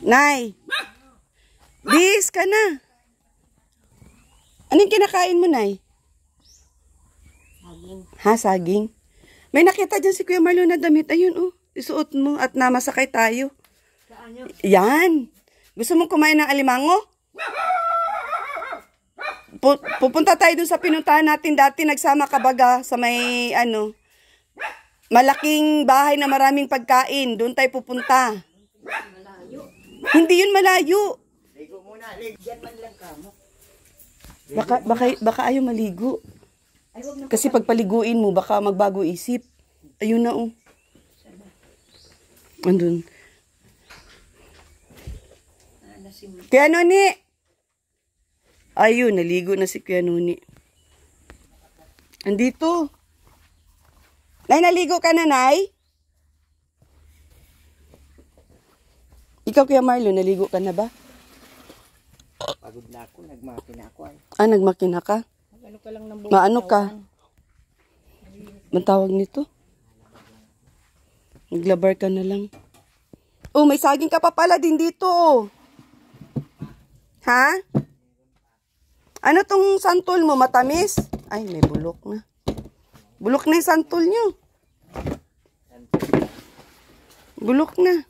Nay! Bis ka na! Anong kinakain mo, Nay? Saging. Ha, saging? May nakita dyan si Kuya Marlon na damit. Ayun, oh. Isuot mo at namasakay tayo. Saan yun? Yan! Gusto mong kumain ng alimango? Pupunta tayo dun sa pinuntahan natin dati. Nagsama ka baga sa may, malaking bahay na maraming pagkain. Doon tayo pupunta. Malayo. Hindi yun malayo. Ligo muna. Diyan man lang ka mo. Baka ayaw maligo. Ay, wag na. Kasi pag paliguin mo, baka magbago isip. Ayun na, oh. Andun. Kuya Noni! Ayun, naligo na si Kuya Noni. Andito. Nay, naligo ka na, Nay? Ikaw, Kuya Marlon, naligo ka na ba? Pagod na ako. Nagmaki na ako. Ah, nagmakina ka? Ano ka lang ng Maano ka? Ang tawag nito? Naglabar ka na lang. Oh, may saging ka pa pala din dito, oh. Ha? Ano tong santol mo? Matamis? Ay, may bulok na. Bulok na yung santol nyo. Bulok na.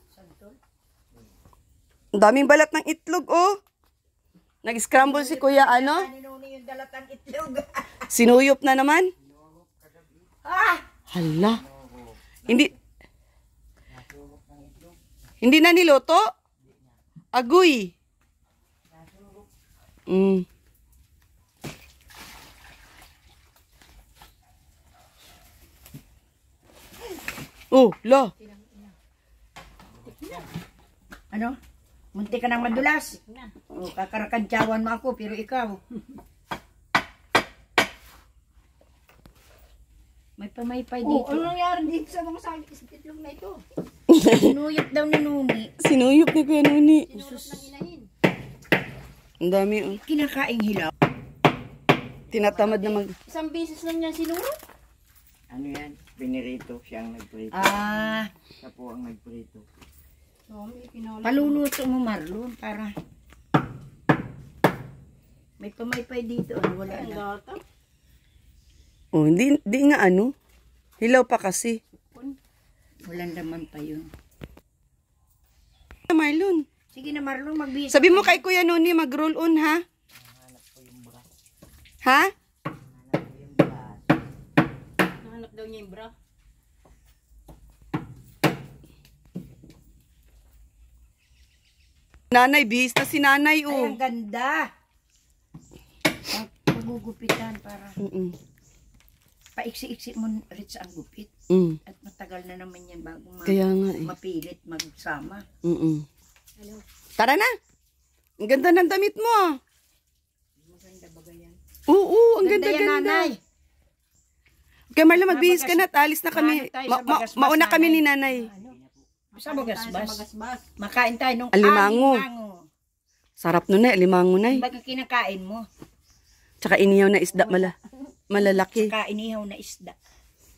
Ang daming balat ng itlog, oh. Nag-scramble si Kuya, ano? Ninuni yung dalatang itlog. Sinuyop na naman? Ah! Hala. Hindi na niloto? Agoy. Oh, la. Ano? Munti ka nang madulas. O, kakarakantyawan mo ako, pero ikaw. May pamaypay dito. Ano nangyari dito sa mga itlog na ito? Sinuyot daw ni Nuni. Sinuyop ni Kuya Nuni. Sinurot ng inahin. Ang dami, oh. Kinakaing hilaw. Tinatamad na mag... Isang beses lang niya sinurot. Ano yan? Pinirito siyang nagprito. Ah, Siya po ang nagprito. paluluto mo Marlon para may pamaypay dito. Ano, wala na. Oh, hindi nga ano. Hilaw pa kasi. Walang laman pa yun. Marlon. Sige na Marlon, magbihis. Sabi mo kay Kuya Noni, mag-roll on, ha? Ha? Nahanap daw niya yung bra. Nanay, bihis na si nanay, Ay, oh. ang ganda. Magugupitan para paiksi-iksi mo Ritz ang gupit. At matagal na naman yan bago Kaya nga, eh. mapilit magsama. Hello. Tara na. Ang ganda ng damit mo, ah. Maganda ba yan? Oo, ang Ganda yan, ganda-ganda. nanay. Kaya Marlon, magbihis ka na at alis na kami. Ano tayo sa bagasbas, Mauna kami nanay? ni nanay. Sa bagasbas. Makain tayo nung Alimango. Sarap nun na, limango na, eh. Baga kinakain mo. Tsaka inihaw na isda, malalaki. Saka inihaw na isda.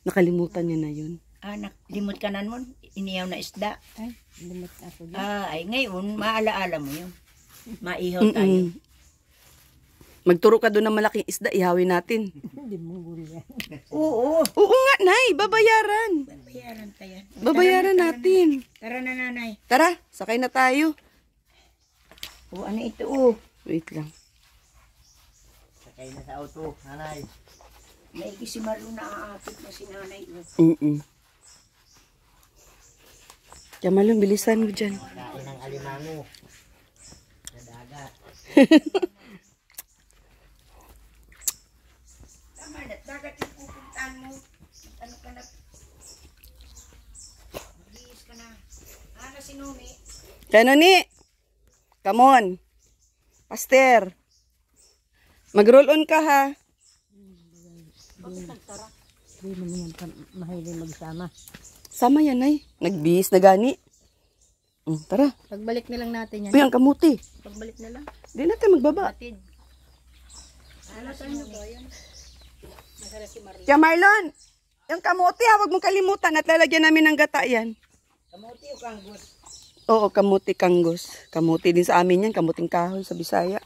Nakalimutan niya na yun. Ah, limot ka na nun. Inihaw na isda. Ay, limot ako dyan. Ah, ay ngayon, maalaala mo yun. Maihaw tayo. Magturo ka doon ng malaking isda, ihawin natin. Hindi mo gulo yan. Oo. Oo nga, Nay, babayaran. Babayaran tayo. Babayaran natin. Tara na, nanay. Tara, sakay na tayo. O, ano ito? Oh. Wait lang. Sakay na sa auto, nanay. Naiki si Marlo na aakit na si nanay. Kaya Marlon, bilisan mo dyan. Kain ng alimango. Sa dagat. Tama na, dagat yung pupuntahan mo. Ano ka na? Maghihis ka na. Ano si Nuni? Kaya Noni, come on. Pastor. Mag-roll on ka, ha? Hindi mo yan mahilig magsama. Sama yan, Nay. Nagbihis na gani. Tara. Pagbalik na lang natin yan. Uy, ang kamuti. Pagbalik na lang. Di natin magbaba. Atid. Ano sa inyo ba yan? Kaya Marlon, yung kamuti, ha, huwag mong kalimutan at lalagyan namin ng gata yan. Kamuti o kanggos? Oo, kamuti kanggos. Kamuti din sa amin yan. Kamuting kahoy sa Bisaya.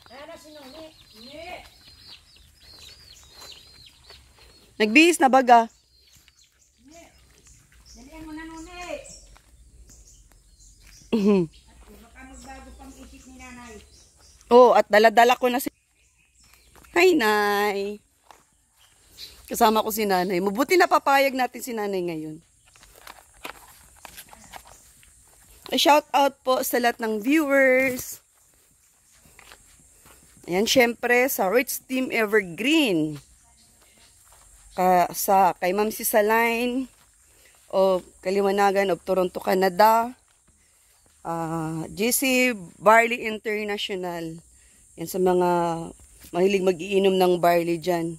Nagbihis na baga. Dalihan mo na nun eh. Mhm. Baka magbago pang isip ni nanay. Oo, at dala-dala ko na si... Hi, Nay. Kasama ko si Nanay. Mabuti na papayag natin si Nanay ngayon. Shout out po sa lahat ng viewers. Ayan, syempre, sa Rich Team Evergreen. Kay Ma'am Sisaline of Kaliwanagan of Toronto, Canada. GC Barley International. Yan sa mga mahilig mag-iinom ng barley dyan.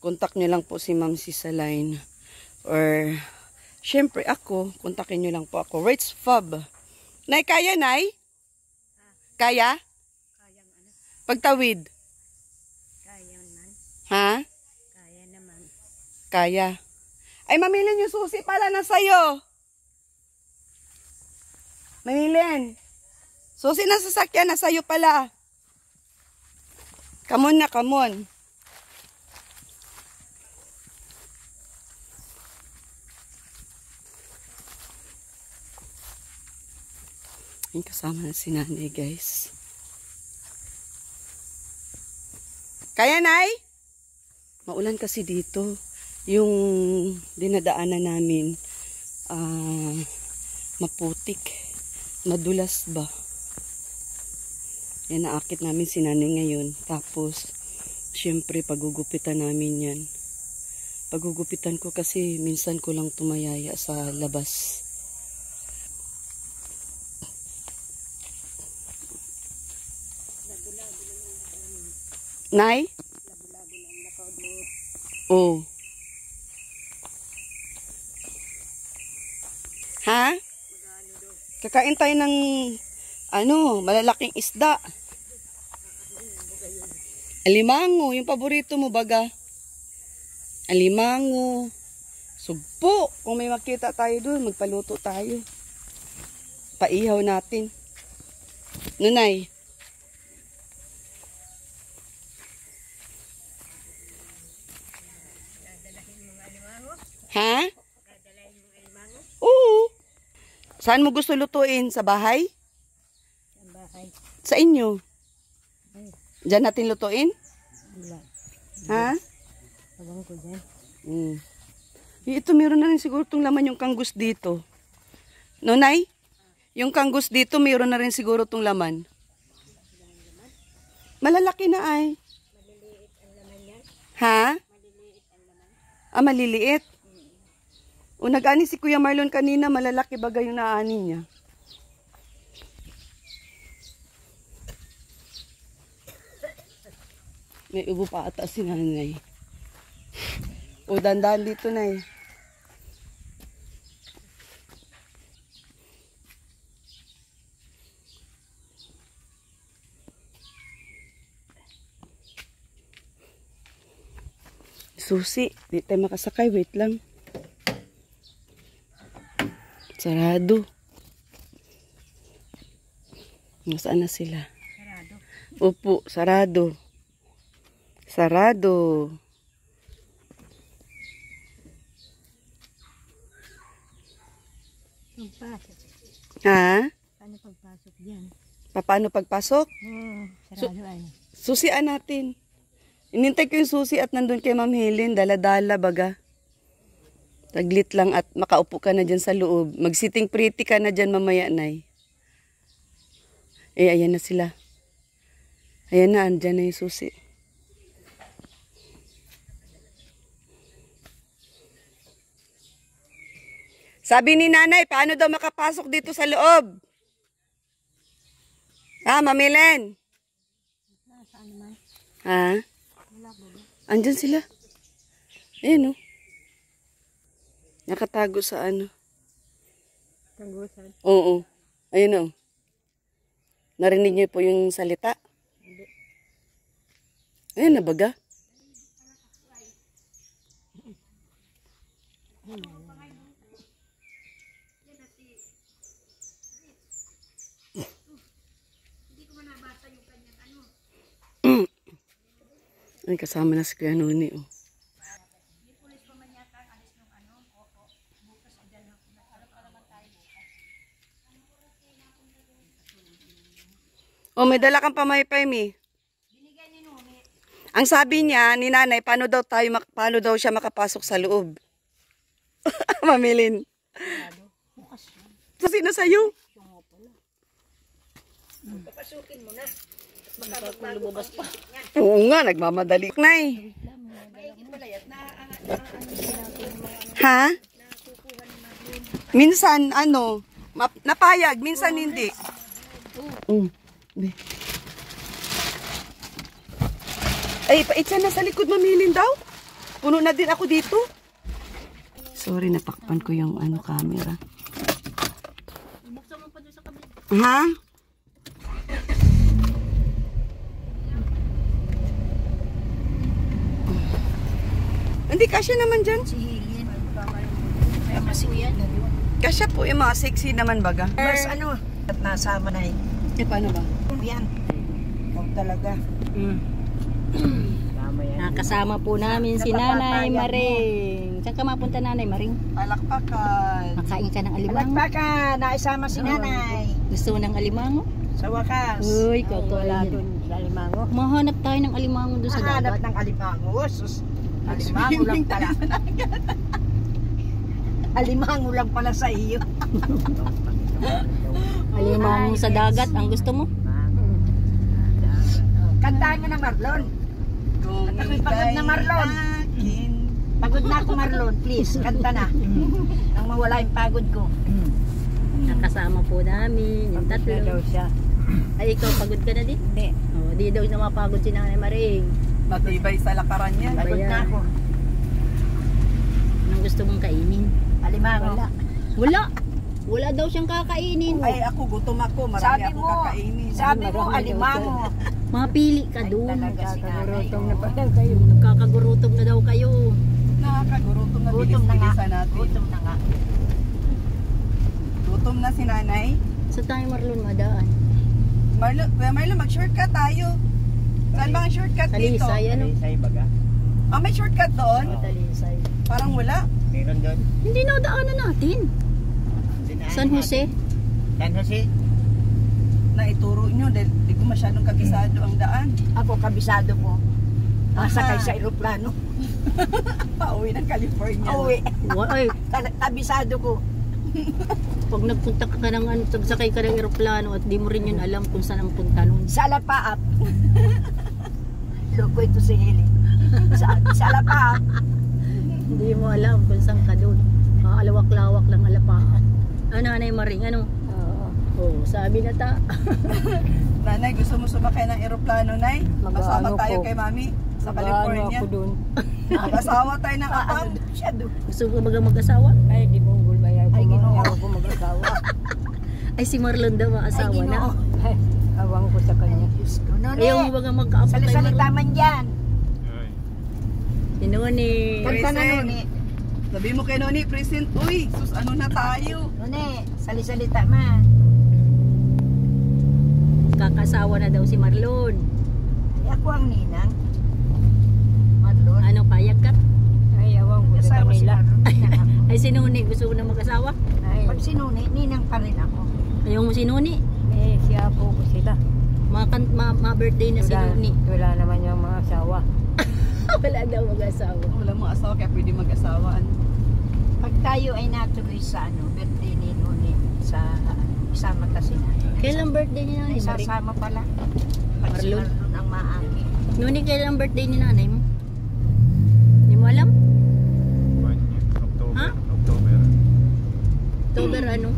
Contact nyo lang po si Ma'am Sisaline. Or, syempre ako, kontakin nyo lang po ako. Rich Fab. Nay, kaya, Nay? Kaya? Kayang ano? Pagtawid. Kaya naman. Ha? Kaya naman. Kaya. Ay, mamilin yung susi pala na sa'yo. Mamilin. Susi na sasakyan na sa'yo pala. Come on na, come on. Ay, kasama na si Nanay, guys. Kaya, Nay? Maulan kasi dito. Yung dinadaanan namin, maputik. Madulas ba? Yan, naakit namin si Nanay ngayon. Tapos, syempre, pagugupitan namin yan. Pagugupitan ko kasi minsan ko lang tumayaya sa labas. Nay? Oh. Ha? Kakain tayo ng malalaking isda. Alimango, yung paborito mo baga. Alimango. Sugpo. Kung may makita tayo doon, magpaluto tayo. Paihaw natin. Nunay. Ha? Oo. Saan mo gusto lutuin? Sa bahay? Sa bahay. Sa inyo? Diyan natin lutuin? Wala. Ha? Abang ko dyan. Ito, meron na rin siguro itong laman yung kanggus dito. Nonay? Yung kanggus dito, meron na rin siguro itong laman. Malalaki na ay. Maliliit ang laman yan. Ha? Maliliit ang laman. Ah, maliliit. O, nag-ani si Kuya Marlon kanina, malalaki bagay yung naani niya. May ubo pa ata si Nanay. O, dandan dito, Nay. Susi, di tayo makasakay, wait lang. Sarado. Nasaan na sila? Sarado. Opo, sarado. Sarado. Pagpasok. Ha? Paano pagpasok dyan? Paano pagpasok? Sarado ay. Susian natin. Inintay ko yung susi at nandun kay Ma'am Helen. Dala-dala baga. Taglit lang at makaupo ka na dyan sa loob. Mag-sitting pretty ka na dyan mamaya, Nay. Eh, ayan na sila. Ayan na, andyan na yung susi. Sabi ni Nanay, paano daw makapasok dito sa loob? Ha, Mamilen? Saan naman? Ha? Wala po ba? Andyan sila. Ayan, oh. Nakatago sa ano. Tanggusan. Oo. Ayun, oh. Narinig niyo po yung salita? Hindi. Ayun na baga. Ay, kasama na si Kuya Noni. Oh. Oh, may dala kang pamaypay, Mi. Ang sabi niya ni nanay, paano daw siya makapasok sa loob? Mamilin. So, sino sa'yo? Papasukin mo na. Lumabas pa. Oo nga, nagmamadali. Nay. Ha? Minsan, ano, napayag, minsan hindi. Ay, paitsan na sa likod, mamilin daw. Puno na din ako dito. Sorry, natakpan ko yung ano camera. Ha? Hindi, kasya naman dyan. Si Hilin. Kaya masiyan. Kasya po, yung mga sexy naman baga. Mas ano, at nasama na eh. Eh, paano ba? Yan. Ikaw talaga. Tama yan. Nakasama po namin si Nanay Maring. Saan ka mapunta, Nanay Maring? Palakpakan. Makain ka ng alimango? Baka naisama si nanay. Gusto mo ng alimango? Sa wakas. Uy, wala doon sa alimango. Mahanap tayo ng alimango doon sa Mahanap dagat. ng alimango. Sus. Alimango lang pala. Alimango lang pala sa iyo. Alimango sa dagat, ang gusto mo? Kantahan mo na Marlon. Ako'y pagod na Marlon. Pagod na ako Marlon, please. Kanta na. Nang mawala yung pagod ko. Nakasama po namin, yung tatlo. Ay, ikaw pagod ka na din? Hindi. Oh, di daw na mapagod si Nanay Maring. Matibay sa lakaran yan. Pagod na ako. Anong gusto mong kainin? Alimango. Wala daw siyang kakainin. Ay, ako, gutom ako. Marami Sabi akong mo, kakainin. sabi mo alimango. Mapili ka Ay, doon. talaga si nanay. Nagkakagurutom na daw kayo. Nakakagurutom na Gutom na nga. bilis-bilisan natin. Gutom na nga. Gutom na si nanay. Sa tayo Marlon madaan. Marlon, mag-shortcut tayo. Saan ba ang shortcut dito? Talisay, ano? Talisay baga. Ah, may shortcut doon? Talisay. Parang wala. Meron doon. Hindi na daanan natin. San Jose. San Jose. Na ituro nyo dahil di ko masyadong kabisado ang daan. Ako kabisado ko. Masakay sa eroplano. Pauwi ng California. Uwi. Ay, Kabisado ko. pag nagpunta ka ng ano, sakay ka ng eroplano at di mo rin yun alam kung saan ang punta nun. Sa Alapaap. Loko ito si Heli. Sa Alapaap. Hindi mo alam kung saan ka dun. Alawak-lawak lang alapaan. Ano, Nanay Maring, ano? Oo, sabi na ta. Nanay, gusto mo sumakay ng eroplano, Nay? Masama Mag-ano tayo ko? kay Mami sa California. dun. Mag-asawa tayo ng apam. Siya doon. Gusto ko baga mag-asawa? Ay, di mo gulbayay. Ay, ginoo. Ay, si Marlon daw maasawa Ay, na. ginoo. Awang ko sa kanya. Diyos ko. Nune. Ayaw mo baga magkaapot kay Salita Marlon. man dyan. Sinuni. Kanta na Present. Nune. Sabi mo kay Noni, present. Uy, sus, ano na tayo? Nune, salita man. Kakasawa na daw si Marlon. Ay, ako ang ninang. Marlon. Ano, payag ka? Ay, awang ko sa kanila. Ay, sinuni. Gusto ko na mag-asawa? Pag sinuni, ninang pa rin ako. Ayaw mo sinuni? Eh, siya po ko sila. Ma-birthday na sinuni. Wala naman yung mga asawa. Wala daw mag-asawa. Wala mo asawa, kaya pwede mag-asawaan. Pag tayo ay natuloy sa birthday ni Nuni sa isama ta si nanay. Kailan birthday ni Nanay Ay, Maring? sasama pala. Pag si Marlon? Marlon ang maangi. Nuni, kailan birthday ni Nanay mo? Hindi mo alam? October. Ha? October. October ano?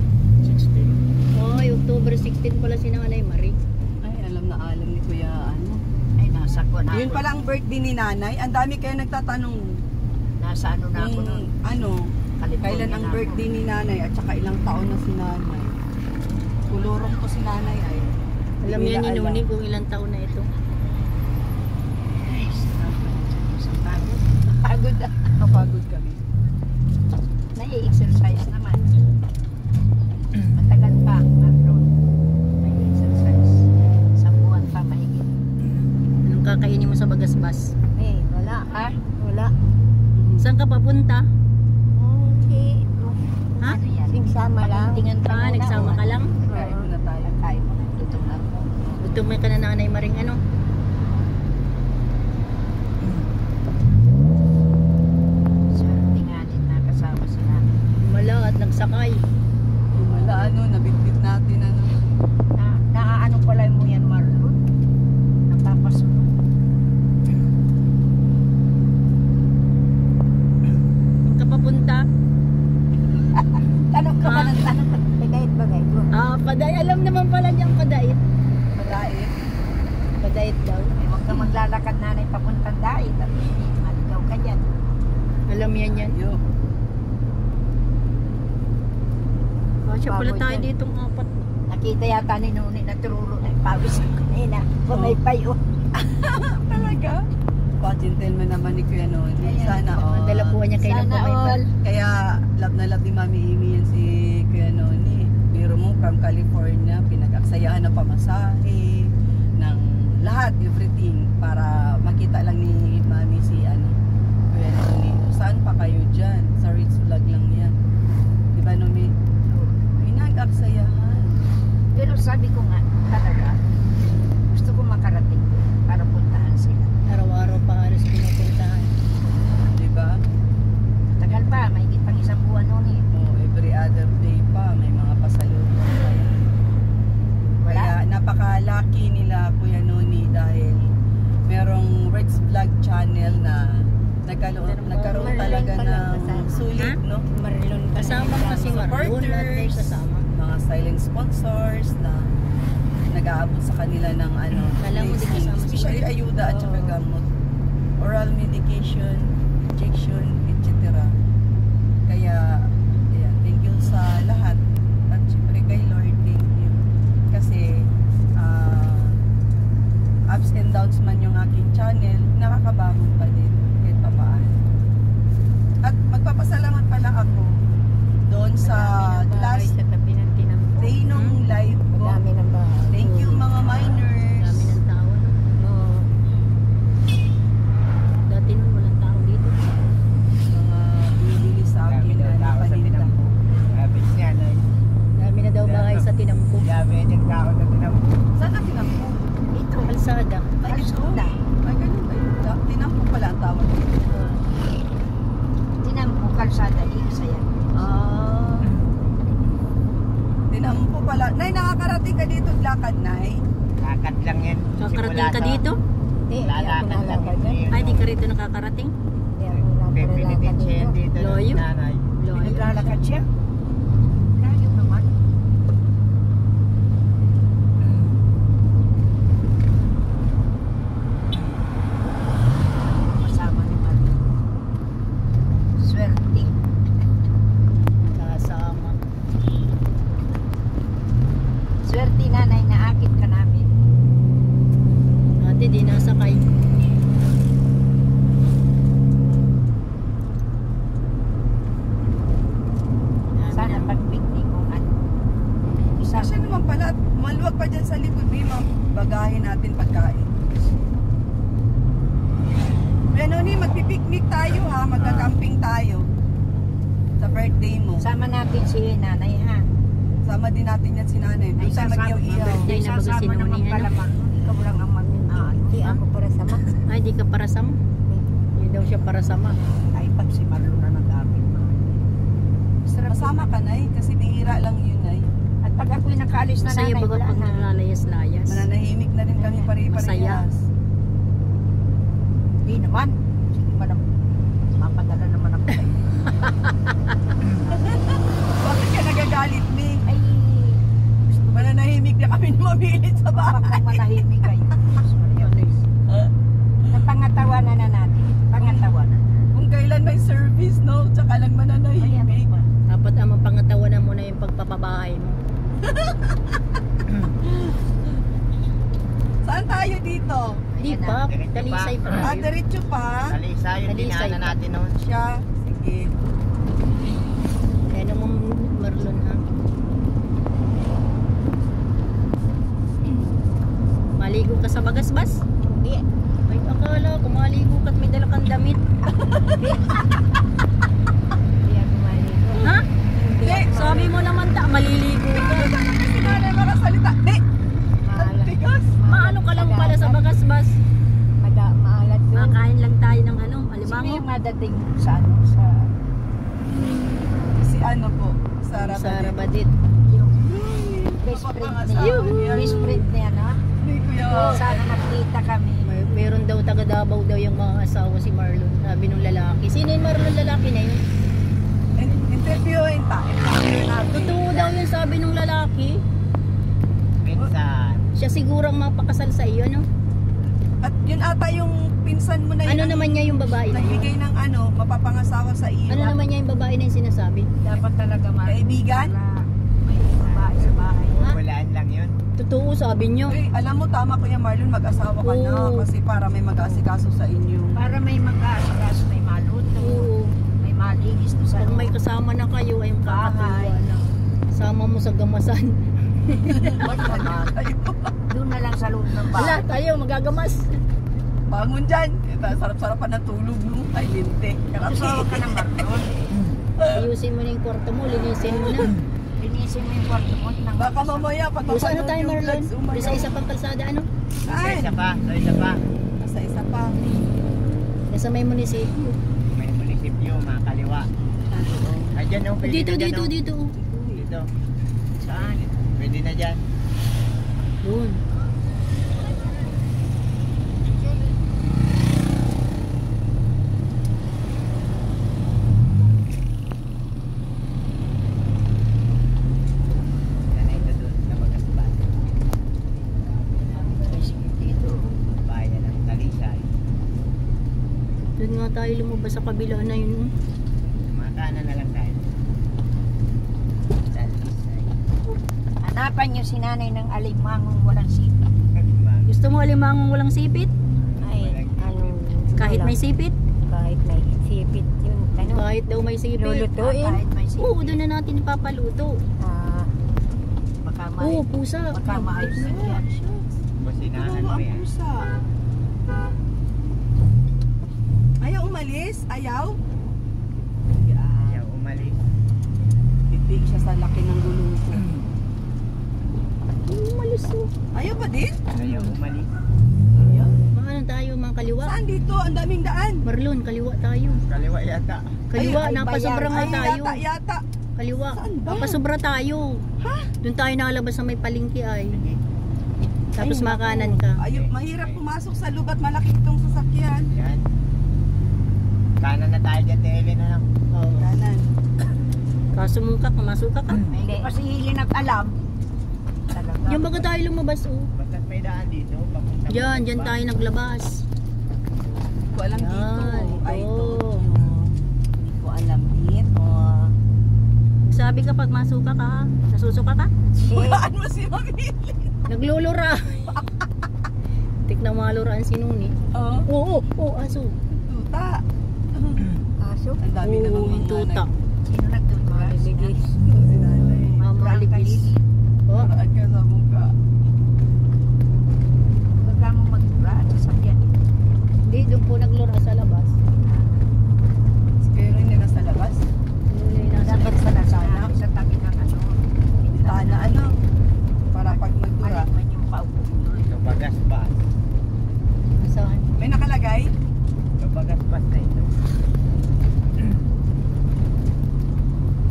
16. Ay, October 16 pala si Nanay Maring. Ay, alam ni Kuya, ano. Ay, nasa ko na Yun ako. pala ang birthday ni Nanay. Ang dami kayo nagtatanong Nasa ano na ako kung nun. ano, California kailan ang na ako. birthday ni Nanay at saka ilang taon na si Nanay. Kulurong ko si Nanay ay. Alam Hindi niya ni nila Nuni alam. kung ilang taon na ito. Ay, sarap. Sa pagod. Pagod na. Kapagod kami. Nai-exercise naman. Matagal pa, Marlon. Nai-exercise. Sa buwan pa mahigit. Anong kakainin mo sa bagasbas? Eh, Nagsama lang. Tingnan ka, nagsama ka lang. Kain muna tayo. Kain mo. Gutom na ako. Gutom ka na Nanay Maring ano. Swerte nga din nakasama sila. Wala at nagsakay. Wala ano, nabitbit natin ano. Naaano pala mo yan, Marlon? Napapasok. Saan ka papunta? Tanong ka ba ng tanong? Pagayit bagay ko. Ah, Paday. Alam naman pala niyang Padait. Padain. Padait daw. Huwag ka maglalakad nanay papuntang dait. At maligaw ka dyan. Alam yan yan. Yo. Kasya pala Baboy tayo yan. ditong apat. Nakita yata ni Nuni na tururo na pawis ko kanina. Pumaypay oh. Talaga? Pa-gentleman naman ni Kuya Noni. Ayan. Sana all. Ang dalapuan niya kayo ng Sana pumaypay. all. Kaya love na love ni Mami Amy yan si Kuya Noni. Biro mo from California, pinag-aksayahan ng pamasahe, ng lahat, everything, para makita lang ni Mami si Kuya Noni. Saan pa kayo dyan? Sa Ritz Vlog lang yan. Diba Nomi? Pinag-aksayahan. Pero sabi ko nga, talaga, gusto ko makarating para puntahan sila. Araw-araw pa halos pinupuntahan. Diba? Tagal pa, may pang isang buwan noon eh. Oh, every other day pa, may mga pasalubong pa yan. Wala. Kaya napaka-lucky nila Kuya Noni dahil merong Ritz Vlog channel na nagkaroon talaga ng sulit, no? Marlon Kasama kasi Marlon at may Supporters, kasama. mga silent sponsors na nag-aabot sa kanila ng Kala mo di blessing. kasama si Especially Marlon. ayuda at saka Oo. gamot, oral medication, injection, etc. Kaya ayan, thank you sa lahat at syempre kay Lord, thank you kasi ups and downs man yung aking channel, nakakabangon pa din kahit papaano. At magpapasalamat pala ako doon sa last sa tabi ng tinampo. day nung live ko. Dami ng bahay. Thank you mga miners. Dami ng tao. No? Oo. Dati nun walang tao dito. Mga bibili sa akin na napalinda. Habis niya na. Dami na daw bahay sa Tinampo. Dami yung tao na tinampo. Saan ang tinampo? Ito, Kalsada. Ay, ito. Kalsada. Ay, ganun ba yun? Tinampo pala ang tawag. tinampo kalsada, isa yan. Tinampo pala. Nay, nakakarating ka dito lakad, Nay? Lakad lang yan. Kakarating ka dito? Lalakad lang yan. Ay, di ka rito nakakarating? Pipilitin siya yan dito. ng Loyo? nanay. Loyo. Naglalakad siya. Layo naman. Kasama ni Marlon. Swerte. Kasama. Swerte nanay na akit ka namin. Ate, di nasakay. Sana pag-picnic kung ano. Isa Kasi naman pala, maluwag pa dyan sa likod. May mga bagahin natin pagkain. Ano ni, magpipiknik tayo ha. Magka-camping tayo. Sa birthday mo. sama natin si nanay ha. Sama din natin yan si nanay. Doon sa mag-iyaw-iyaw. Birthday na baga Sasama naman sinuni, pala ano? Marlon. Ikaw lang ang Di ako para sama. Ay, di ka para sama. Hindi daw siya para sama. Ay, pag si Marlon na nag-apit. Masama ka, Nay. Kasi bihira lang yun, Nay. At pag ako'y nakaalis na Masaya nanay, baga wala pag na. naglalayas-layas. Mananahimik na rin kami Masaya. pare-parehas. Hindi naman. Sige madam. Mapadala naman ako kayo. Bakit ka nagagalit, Mi? Ay, Mananahimik na kami mamilit sa baka bahay. manahimik kayo. Napangatawanan na natin. Pangatawanan. Kung kailan may service, no? Tsaka lang Ayan mananahimik. pa. Dapat ang mapangatawanan mo na yung pagpapabahay mo. Saan tayo dito? Di Ayan pa, na. Diretso dalisay pa. pa. Diretso pa. Talisa yung Talisay dinaanan pa. natin noon. Siya. Sige. Kaya naman Marlon ha. Maligo ka sa bagasbas? Hindi. Ay, akala ko maligo ka at may dala kang damit. Hindi ako maligo. Ha? Hindi. Sabi mo labas. Maalat yun. Makain lang tayo ng ano, Sino alimango. yung madating sa ano? Sa... Si ano po? Sara Sa Badit. Rabadit. Yung best friend niya. Best friend niya, no? Hindi kuya. Sana makita kami. Meron daw taga Davao daw yung mga asawa si Marlon. Sabi nung lalaki. Sino yung Marlon lalaki na yun? Interviewin ta. Interviewin natin. Totoo daw yun sabi nung lalaki. Minsan. Siya sigurang mapakasal sa iyo, no? At yun ata yung pinsan mo na yun. Ano naman niya yung babae na yun? Nagbigay ng ano, mapapangasawa sa iyo. Ano naman niya yung babae na yung sinasabi? Dapat talaga Kaibigan? may babae sa bahay. Ha? Walaan lang yun. Totoo sabi niyo. Eh, alam mo, tama Kuya Marlon, mag-asawa ka na. Oo. Kasi para may mag-aasikaso sa inyo. Para may mag-aasikaso, may maluto, Oo. may malinis doon sa Pag may kasama na kayo ay bahay. makakatuwa na. Sama mo sa gamasan. Doon na lang sa loob ng Wala, bahay. tayo magagamas. Bangon dyan. Sarap-sarapan ng tulog, no? Ay, lintik. Gusto ka ng Marlon. Ayusin mo na yung kwarto mo, linisin mo na. Linisin mo yung kwarto mo ng Baka mamaya, pag Doon sa ano mapanood tayo, yung Marlon? vlogs, Doon sa isa pang kalsada, ano? So, Saan? isa pa. So, isa pa. Sa isa pa. Nasa may munisipyo. May munisipyo, mga kaliwa. Ayan o, pwede Dito, na dyan, dito, oh. dito. Dito. Saan? Pwede na dyan. Doon. Yan na ito doon sa Bagasban. dito. Bayan ng Talisay. Doon nga tayo lumabas sa kabila na yun. Makanan na lang tayo. Talisay. Hanapan niyo si nanay ng alimangong walang sipit. Gusto mo alimangong walang sipit? Ay, ano, Kahit may sipit? kahit may sipit yun. Ano, Kahit daw may sipit. lulutuin. Kahit may sipit. Oo, doon na natin ipapaluto. Ah, Baka Oo, pusa. baka maayos na yan. Businahan mo Ano ang yan. pusa? Ayaw umalis? Ayaw? Ayaw umalis. Bibig siya sa laki ng gulong ko. Umalis mo. Ayaw pa din? Ayaw umalis. Ayaw. Maano tayo mga kaliwa? Saan dito? Ang daming daan. Marlon, kaliwa tayo. Kaliwa yata. Kaliwa, Ay, napasobrang Ay, nga tayo. yata. Kaliwa, Saan ba? napasobra tayo. Ha? Doon tayo nakalabas sa may palengke ay. Sige. Tapos Ay, makanan naku. ka. Ayaw, mahirap pumasok sa lubat. Malaki itong sasakyan. Yan. Kanan na tayo dyan, Tele na lang. Oo. Kanan. Kasumukak, masuka ka. Hindi pa si Hilin at alam. Talaga. Yan baga tayo lumabas oh. Basta may daan dito. Papunta Yan, dyan tayo naglabas. Hindi ko alam dito. Yan, Ay, ito. ito. Hindi ko alam dito. Sabi ka pag masuka ka, nasusuka ka? Bukaan mo si Mamili. Naglulura. Tiknang mga luraan si Nuni. Oo. Oo, aso. Tuta. aso. Ang dami na Oo, yung tuta. Sino nagtutulas? Bigis. Si nanay. Mga ligis. Oh, Paraan ka sa mukha. Baka mo magtura at sasakyan. hindi, doon po naglura sa labas. Kaya rin nila sa labas. Yun yung nasa Dapat sa lasana, sa tabi ng ano. Tana ano. Para pag magdura. Alam man yung paupo nyo. Ito, Bagasbas. saan? May nakalagay? Ito, Bagasbas na ito.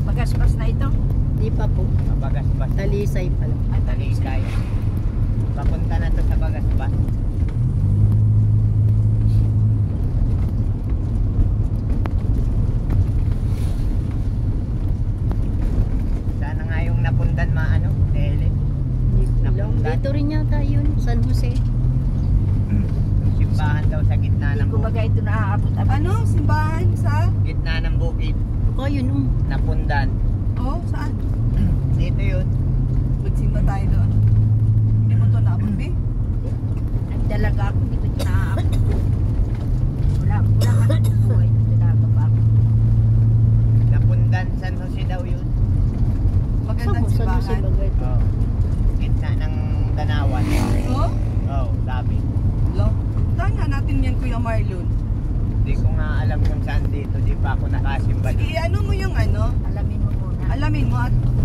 Magaspas na ito. Di pa po. Ito, Bagasbas. Talisay pala. At Talisay. Papunta na to sa Bagasbas. Sana nga yung napundan maano, Tele. Hindi ko alam. Napunta. Dito rin yata yun, San Jose. Simbahan daw sa gitna hindi ng ko baga bukid. ito naaabot-abot. Ano? Simbahan sa? Gitna ng bukid. Baka yun oh. Napundan. Oh, saan? Dito yun. Magsimba tayo doon. Hindi mo to naabot, be? Nagdalaga ako, hindi ko ito naaabot. Wala nga sa buhay. Nagdalaga pa ako. Napundan San Jose daw yun. Magandang San Jose simbahan. bagay. Oh. Gitna ng Danawan. Oh? Oh, sabi. Lo? Puntahan nga natin yan, Kuya Marlon. Di ko nga alam kung saan dito. Di pa ako nakasimba Sige, dito. ano mo yung ano? Alamin mo muna. Alamin mo at Kung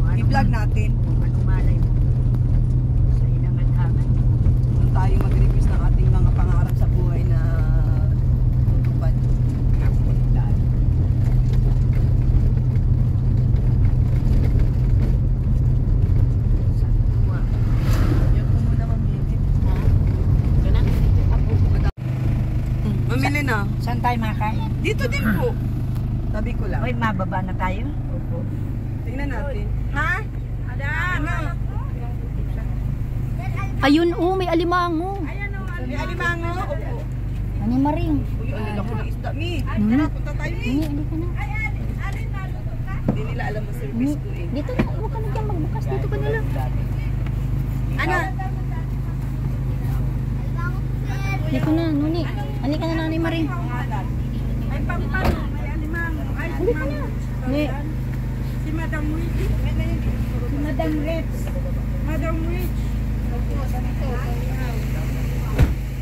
ano- i-vlog natin. kung anong malay mo. Sa inangan-angan. Kung tayo mag-request ng Saan tayo makain? Dito din po. Tabi ko lang. Hoy, mababa na tayo. Tingnan natin. Ha? Ano? Ayun, may alimango. May alimango? Opo. Ano maring? Uy, ang lalaki ng isda, Mi. Hmm? Punta tayo, Mi. Hindi ka na. Hindi nila alam ang service ko eh. Dito na, huwag ka na dyan magbukas. Dito ka na lang. Ano? Dito na, Nuni. Halika na, Nanay Maring. Ay, pampano. May alimango. Ay, Halika na. Hindi. si Madam Rich. Si Madam Rich. Madam Rich.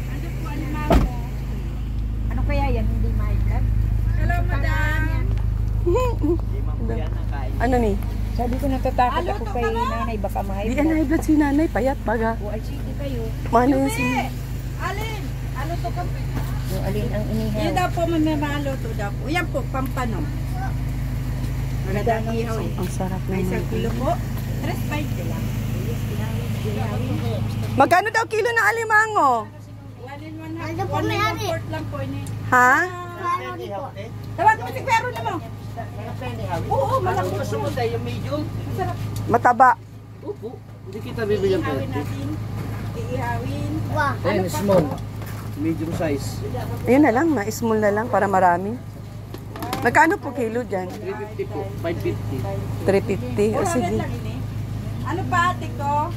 Ano po alimango? Ano kaya yan? Hindi ma-vlog? Hello, Madam. Ano ni? Sabi ko natatakot ako kay nanay. Baka Di ma-vlog. yan high blood si nanay. Payat baga. O, ay, sige kayo. Mana yan si... Alin? Ano to ka? Yung alin ang inihaw. Yan daw po mamamalo to daw po. Yan po, pampano. Magandang ihaw eh. Ang sarap May isang naman. kilo po. 3.5 lang. Magkano daw kilo ng alimango? 1 and 1/4 lang po ini. Ha? Tawag mo si Pero na mo. Oo, malaki. Gusto mo tayo yung medium? Mataba. Opo. Hindi kita bibili ang Iihawin 30. natin. Iihawin. Ayan, small. Medium size. Ayun na lang, na-small na lang para marami. Magkano po kilo dyan? 350 po. 550. 350. O sige. lang ini. Ano pa ate ko?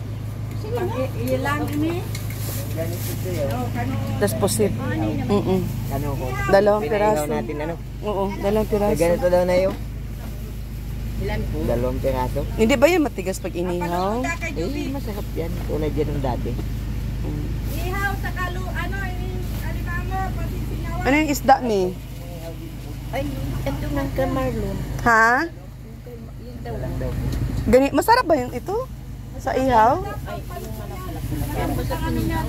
Sige na. Ilang ini. Ganito siya. Oh, kano. Tapos pusit. Ano ko? Dalawang Pinailaw piraso. natin ano? Oo, dalawang piraso. Ganito daw na yun. Ilan po? 2 piraso. Hindi ba yan matigas pag inihaw? Kay Juby. Masarap yan. Tulad yan ng dati. Ihaw sa kalu, ano, alimango, pati singawan. Ano yung isda ni? Ay, ito ng kamarlon. Ha? Walang daw. Gani, masarap ba yung ito? Sa ihaw?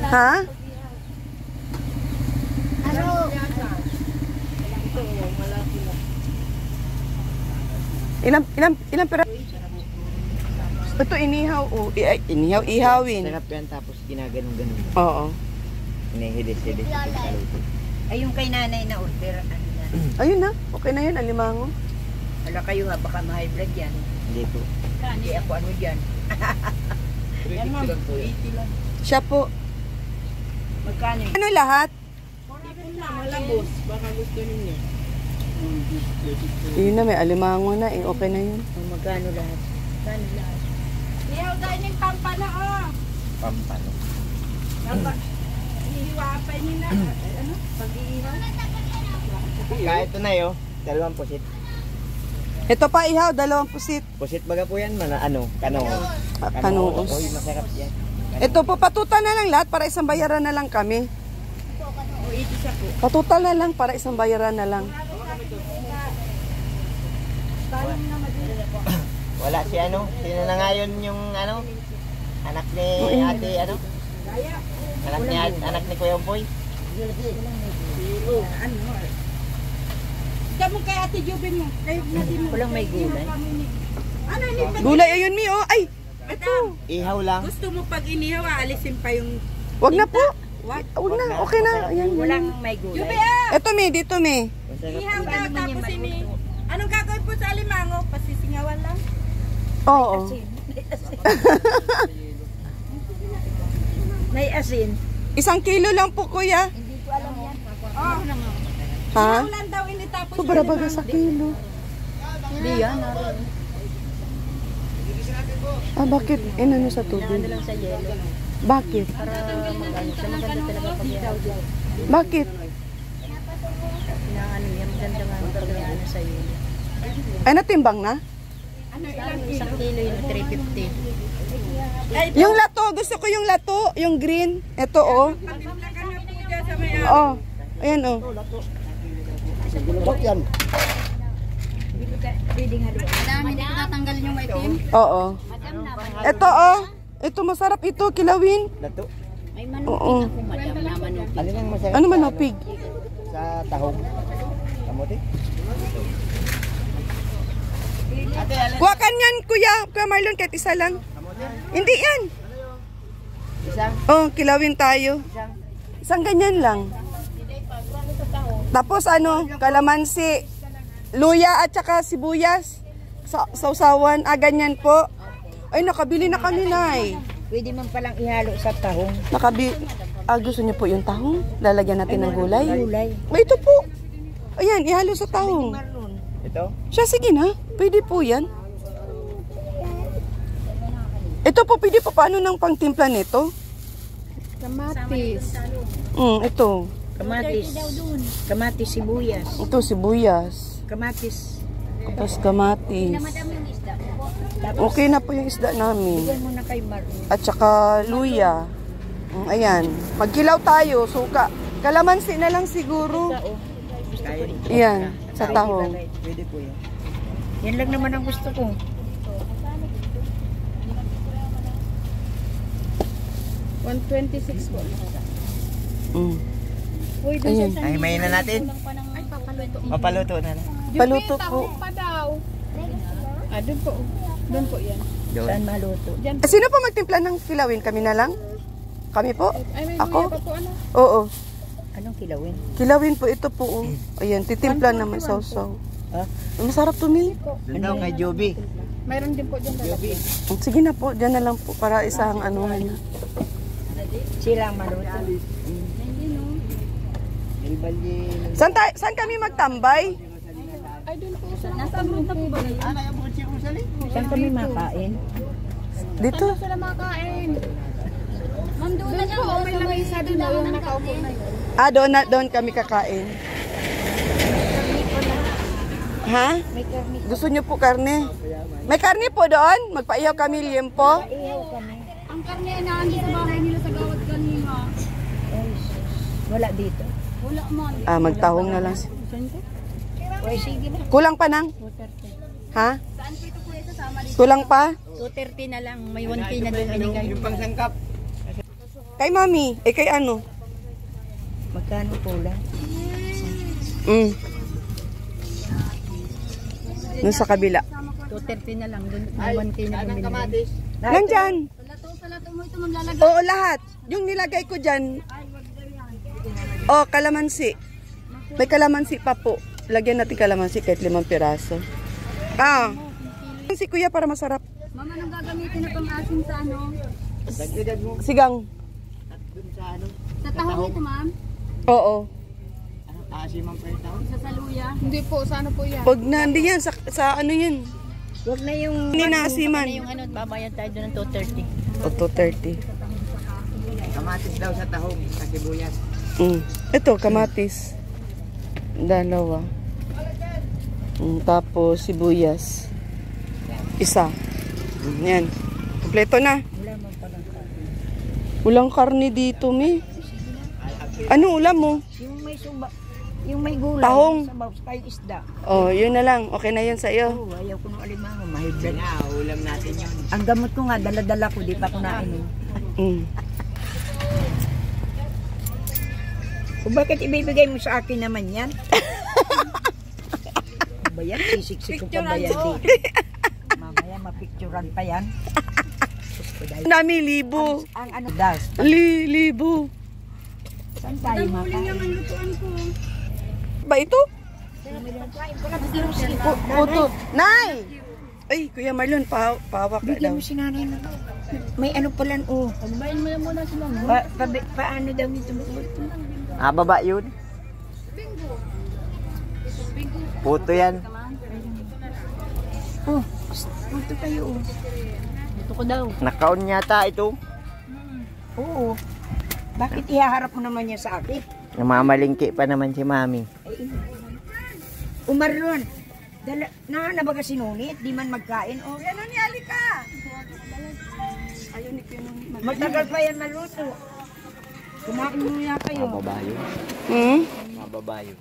Ha? Ilang pira? Ito inihaw o. Inihaw, ihawin. Sarap yan tapos ginaganon-ganon. Oo. Hinihidis-hidis sa kaluto. Ay, yung kay nanay na order, ano yan? Ayun na. Okay na yun, alimango. Wala kayo ha, baka ma-high blood yan. Hindi po. Hindi ako ano dyan. 350 lang po yan. 80 lang. Siya po. Magkano yun? Ano lahat? Malabos, baka gusto ninyo. Yun na, may alimango na eh. Okay na yun. Magkano lahat? Magkano lahat? Ihaw dahil yung pampano, oh. Pampano. Ihiwapay nyo na. Ano? Pag-iihaw. Kahit ito na yun. 2 pusit. Ito pa ihaw, 2 pusit. Pusit baga po yan. Ano? Kanoon. Kanoos. Uy, masarap yan. Ito po, patutal na lang lahat para isang bayaran na lang kami. O, isa po. Patutal na lang para isang bayaran na lang. Wala si ano. Sino na ngayon yung ano? Anak ni ate ano? Anak ni Kuya Boy. Ano? Diyan mo kay Ate Jubin mo. Kayo natin mo. Walang may gulay. Ano ini? Gulay, ayun mi, oh. Ay, Madam, Ihaw lang. gusto mo pag inihaw, aalisin pa yung... wag na po. Wag. Wag na, okay na. Ayan, Walang may gulay. Jubi ah! ito mi, dito mi. Masarap. Ihaw daw, tapos ini... Anong gagawin po sa alimango? Pasisingawan lang? Oo. May asin. 1 kilo lang po, kuya. Oh, Ha? ihaw lang daw ini tapos Sobra baga sa kilo. Hindi yan. Ah, bakit? Inano sa tubig? Ano lang sa yelo. Bakit? Para magano siya. Maganda talaga pag yan. Bakit? Inaano yan. Maganda nga pag yan sa yelo. Ay, natimbang na? Ano ilang Isang kilo yun. 350. Ay, Yung lato, gusto ko yung lato, yung green. Ito, oh. patimpla ka na po dyan sa may Oh. Ayan, oh. Bak yan. Madami dito tatanggalin yung maitim. Oo. Ito, oh. Ito, masarap ito, kilawin. Dato. May Oo. manupin ako, madam, na manupin. Ano nang masarap? Ano man, oh, pig? Sa tahong. Kamote? Kuwakan yan, kuya. Kuya Marlon, kahit isa lang. Hindi yan. Isang? Oh, kilawin tayo. Isang ganyan lang. Tapos ano, kalamansi, luya at saka sibuyas. Sausawan, ganyan po. Ay, nakabili na kami, Nay. Pwede man palang ihalo sa tahong. Gusto niyo po yung tahong? Lalagyan natin ng gulay? Gulay. Ito po. Ayan, ihalo sa tahong. Ito? Siya, sige na. Pwede po yan. Ito po, pwede po. Paano nang pangtimpla nito? Kamatis. Ito. Kamatis, sibuyas. Ito, sibuyas. Kamatis. Tapos kamatis. Okay na po yung isda namin. Bigyan mo na kay Marlon. At saka luya. Ayan. Magkilaw tayo, suka. Kalamansi na lang siguro. Ayan, sa tahong. Pwede po yan. Yan lang naman ang gusto ko. $126 po. Ayan. Ay, may na natin. Papaluto na lang. Paluto po. Doon po. Doon po yan. Doon. Saan maluto? Sino po magtimpla ng kilawin? Kami na lang? Kami po? Ay, may Ako? luya pa po, ano? Oo. Anong kilawin? Kilawin po ito po. Ayan, titimpla na may sausaw. Masarap to, Mi. Doon daw kay Joby. Mayroon din po dyan lalaki. Sige na po, dyan na lang po para isang anuhan. Sila ang maluto. Saan kami magtambay? Ay, doon po sa nasa ruta po ba? Saan kami makain? Dito. Sila makain. Doon po, may lamesa doon na yung nakaupo na yun. Doon kami kakain. Ha? May karni. Gusto niyo po karne? May karne po doon? Magpaihaw kami liempo? Ihaw kami. Ang karne ay naandi sa bahay nila sa gawat kanina. Wala dito. Wala man. Magtahong na lang. O sige na. Kulang pa nang? Ha? Saan po ito kuya sasama dito? Kulang pa? 230 na lang. May 1K na doon binigay. Yung pangsangkap. Kay mami. Kay ano? Magkano pula? Doon sa kabila. 230 na lang. Doon may 1K na doon binigay. Nandyan. Sa lato mo ito maglalagay. Oo, lahat. Yung nilagay ko dyan. Kalamansi. May kalamansi pa po. Lagyan natin kalamansi kahit 5 piraso. Si kuya para masarap. Mama, anong gagamitin na pang-asim sa ano? Sigang. Sa tahong ito, ma'am? Oo. Asimang pa yung tao. Sa saluya? Hindi po, sa ano po yan? Pag nandi yan, sa ano yan? Huwag na yung Ninasiman. Yung ano, babayad tayo doon ng 230. O, 230. Kamatis daw sa tahong, sa sibuyas. Ito, kamatis. Dalawa. Tapos, sibuyas. Isa. Yan. Kompleto na. Ulang karne dito, Mi. Ano ulam mo? yung may suba, yung may gulay. Tahong. Sabaw sa kayo isda. Yun na lang. Okay na yun sa'yo. Oo, ayaw ko ng alimango. Mahibla na. Ulam natin yun. Ang gamot ko nga, dala-dala ko. Di pa ko nainom. O bakit ibibigay mo sa akin naman yan? Ba yan? Sisiksik ko pa ba yan dito? Mamaya mapicturan pa yan. Ang dami, libo. Ang ano, das. Libo. Saan tayo makain? Ba ito? Puto. Nay! Ay, Kuya Marlon, pawak ka daw. Bigyan mo si nanay na. May ano pala, oh. Pagbayin mo na muna sila, no? Paano daw nito? Baba yun. Puto yan. Oh, puto kayo, oh. Ito ko daw. Nakaon yata ito. Oo. Bakit ihaharap mo naman yan sa akin? Namamalingki pa naman si Mami. Umarlon, nabaga sinunit, di man magkain. O, Yan ni Alika. magtagal pa yan maluto. Kumain mo nga kayo. Mababayo. Hmm? Mababayo.